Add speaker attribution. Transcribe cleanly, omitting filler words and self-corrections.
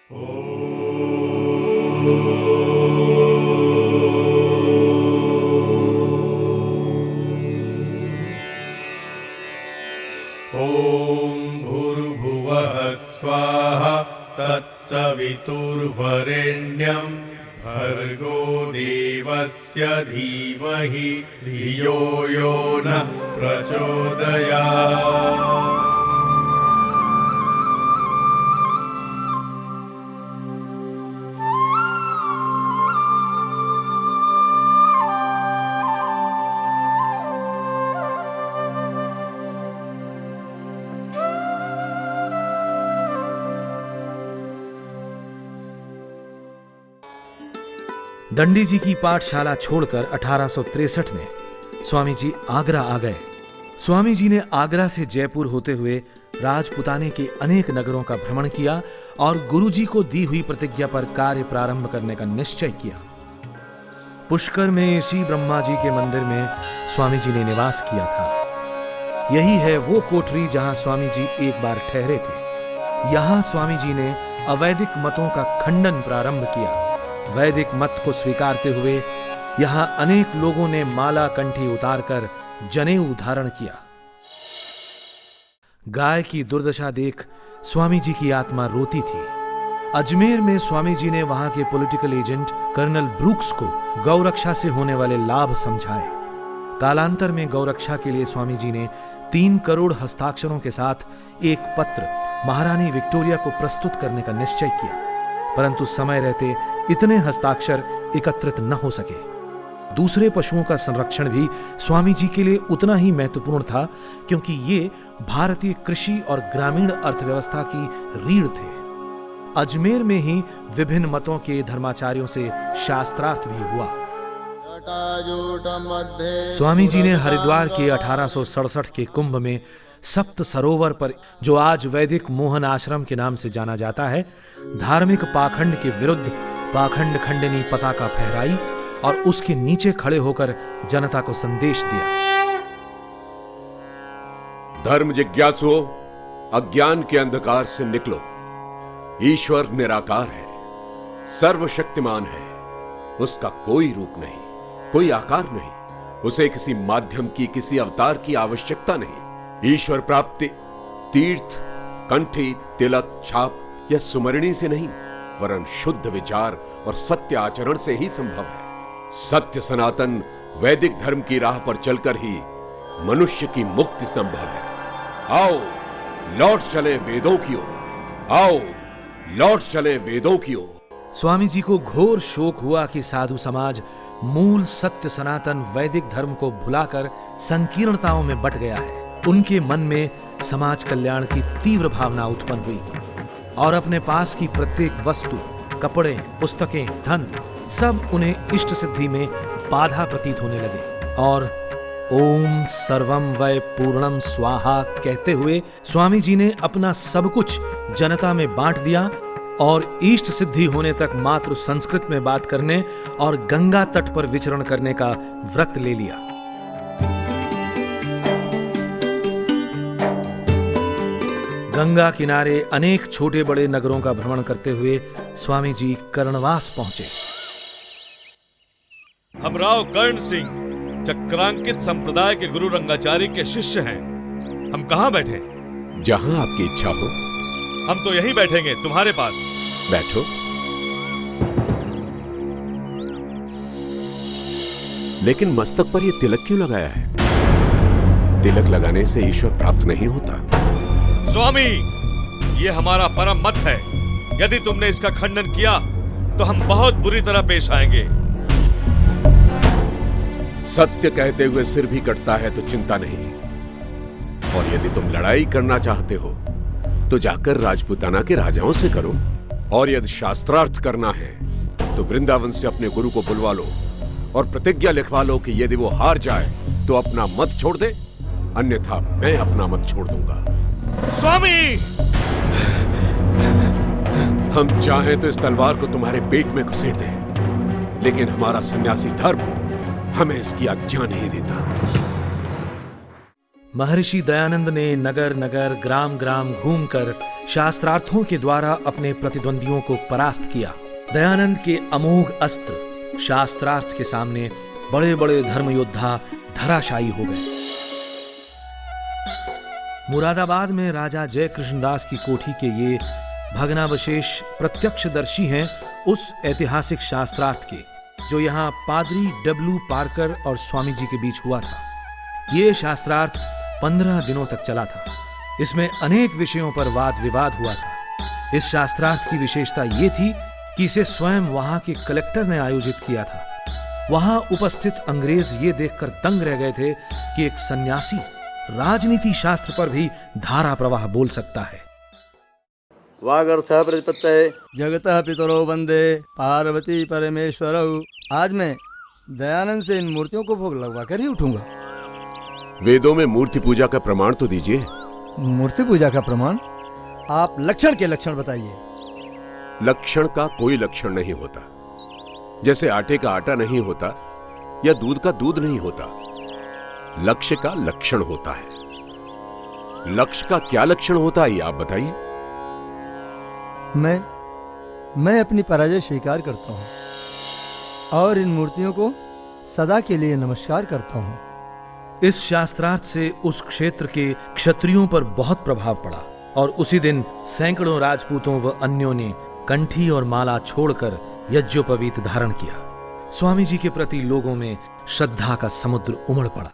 Speaker 1: ॐ भूर्भुवः स्वाहा तत्सवितुर्वरेण्यं भर्गो देवस्य धीमहि धियो यो नः प्रचोदयात्।
Speaker 2: दंडी जी की पाठशाला छोड़कर 1863 में स्वामी जी आगरा आ गए। स्वामी जी ने आगरा से जयपुर होते हुए राजपुताने के अनेक नगरों का भ्रमण किया और गुरु जी को दी हुई प्रतिज्ञा पर कार्य प्रारंभ करने का निश्चय किया। पुष्कर में इसी ब्रह्मा जी के मंदिर में स्वामी जी ने निवास किया था। यही है वो कोठरी जहां स्वामी जी एक बार ठहरे थे। यहां स्वामी जी ने अवैदिक मतों का खंडन प्रारंभ किया। वैदिक मत को स्वीकारते हुए यहां अनेक लोगों ने माला कंठी उतारकर जनेऊ धारण किया। गाय की दुर्दशा देख स्वामी जी की आत्मा रोती थी। अजमेर में स्वामी जी ने वहां के पॉलिटिकल एजेंट कर्नल ब्रूक्स को गौरक्षा से होने वाले लाभ समझाए। कालांतर में गौरक्षा के लिए स्वामी जी ने 3 करोड़ हस्ताक्षरों के साथ एक पत्र महारानी विक्टोरिया को प्रस्तुत करने का निश्चय किया, परंतु समय रहते इतने हस्ताक्षर एकत्रित न हो सके। दूसरे पशुओं का संरक्षण भी स्वामी जी के लिए उतना ही महत्वपूर्ण था, क्योंकि ये भारतीय कृषि और ग्रामीण अर्थव्यवस्था की रीढ़ थे। अजमेर में ही विभिन्न मतों के धर्माचार्यों से शास्त्रार्थ भी हुआ। स्वामी जी ने हरिद्वार के 1867 के कुंभ में सप्त सरोवर पर, जो आज वैदिक मोहन आश्रम के नाम से जाना जाता है, धार्मिक पाखंड के विरुद्ध पाखंड खंडनी पताका फहराई और उसके नीचे खड़े होकर जनता को संदेश दिया।
Speaker 3: धर्म जिज्ञासुओं, अज्ञान के अंधकार से निकलो। ईश्वर निराकार है, सर्वशक्तिमान है। उसका कोई रूप नहीं, कोई आकार नहीं। उसे किसी माध्यम की, किसी अवतार की आवश्यकता नहीं। ईश्वर प्राप्ति तीर्थ, कंठी, तिलक, छाप या सुमरणी से नहीं, वरन शुद्ध विचार और सत्य आचरण से ही संभव है। सत्य सनातन वैदिक धर्म की राह पर चलकर ही मनुष्य की मुक्ति संभव है। आओ लौट चले वेदों की ओर, आओ लौट चले वेदों की ओर।
Speaker 2: स्वामी जी को घोर शोक हुआ कि साधु समाज मूल सत्य सनातन वैदिक धर्म को भुलाकर संकीर्णताओं में बट गया है। उनके मन में समाज कल्याण की तीव्र भावना उत्पन्न हुई और अपने पास की प्रत्येक वस्तु, कपड़े, पुस्तकें, धन सब उन्हें इष्ट सिद्धि में बाधा प्रतीत होने लगे। और ओम सर्वम वै पूर्णम स्वाहा कहते हुए स्वामी जी ने अपना सब कुछ जनता में बांट दिया और इष्ट सिद्धि होने तक मात्र संस्कृत में बात करने और गंगा तट पर विचरण करने का व्रत ले लिया। गंगा किनारे अनेक छोटे बड़े नगरों का भ्रमण करते हुए स्वामी जी कर्णवास पहुंचे।
Speaker 4: हम राव कर्ण सिंह चक्रांकित संप्रदाय के गुरु रंगाचार्य के शिष्य हैं। हम कहाँ बैठे?
Speaker 3: जहां आपकी इच्छा हो।
Speaker 4: हम तो यहीं बैठेंगे, तुम्हारे पास।
Speaker 3: बैठो। लेकिन मस्तक पर यह तिलक क्यों लगाया है? तिलक लगाने से ईश्वर प्राप्त नहीं होता।
Speaker 4: स्वामी, ये हमारा परम मत है। यदि तुमने इसका खंडन किया तो हम बहुत बुरी तरह पेश आएंगे।
Speaker 3: सत्य कहते हुए सिर भी कटता है तो चिंता नहीं। और यदि तुम लड़ाई करना चाहते हो तो जाकर राजपुताना के राजाओं से करो। और यदि शास्त्रार्थ करना है तो वृंदावन से अपने गुरु को बुलवा लो और प्रतिज्ञा लिखवा लो कि यदि वो हार जाए तो अपना मत छोड़ दे, अन्यथा मैं अपना मत छोड़ दूंगा।
Speaker 4: स्वामी,
Speaker 3: हम चाहें तो इस तलवार को तुम्हारे पेट में घुसेड़ दें, लेकिन हमारा सन्यासी धर्म हमें इसकी आज्ञा नहीं देता।
Speaker 2: महर्षि दयानंद ने नगर नगर ग्राम ग्राम घूमकर शास्त्रार्थों के द्वारा अपने प्रतिद्वंदियों को परास्त किया। दयानंद के अमोघ अस्त्र शास्त्रार्थ के सामने बड़े बड़े धर्म योद्धा धराशायी हो गए। मुरादाबाद में राजा जय कृष्णदास की कोठी के ये भग्नावशेष प्रत्यक्षदर्शी हैं उस ऐतिहासिक शास्त्रार्थ के जो यहाँ पादरी डब्ल्यू पार्कर और स्वामी जी के बीच हुआ था। ये शास्त्रार्थ 15 दिनों तक चला था। इसमें अनेक विषयों पर वाद विवाद हुआ था। इस शास्त्रार्थ की विशेषता ये थी कि इसे स्वयं वहां के कलेक्टर ने आयोजित किया था। वहां उपस्थित अंग्रेज ये देखकर दंग रह गए थे कि एक सन्यासी राजनीति शास्त्र पर भी धारा प्रवाह बोल सकता है।
Speaker 5: वागर्थः प्रतिपत्तये जगतः पितरो वंदे पार्वती परमेश्वरौ। आज मैं दयानंद से इन मूर्तियों को भोग लगवा कर ही उठूंगा।
Speaker 3: वेदों में मूर्ति पूजा का प्रमाण तो दीजिए।
Speaker 5: मूर्ति पूजा का प्रमाण? आप लक्षण के लक्षण बताइए।
Speaker 3: लक्षण का कोई लक्षण नहीं होता। जैसे आटे का आटा नहीं होता या दूध का दूध नहीं होता, लक्ष्य का लक्षण होता है। लक्ष्य का क्या लक्षण होता है ये आप बताइए।
Speaker 5: मैं अपनी पराजय स्वीकार करता हूं और इन मूर्तियों को सदा के लिए नमस्कार करता हूं।
Speaker 2: इस शास्त्रार्थ से उस क्षेत्र के क्षत्रियों पर बहुत प्रभाव पड़ा और उसी दिन सैकड़ों राजपूतों व अन्यों ने कंठी और माला छोड़कर यज्ञोपवीत धारण किया। स्वामी जी के प्रति लोगों में श्रद्धा का समुद्र उमड़ पड़ा।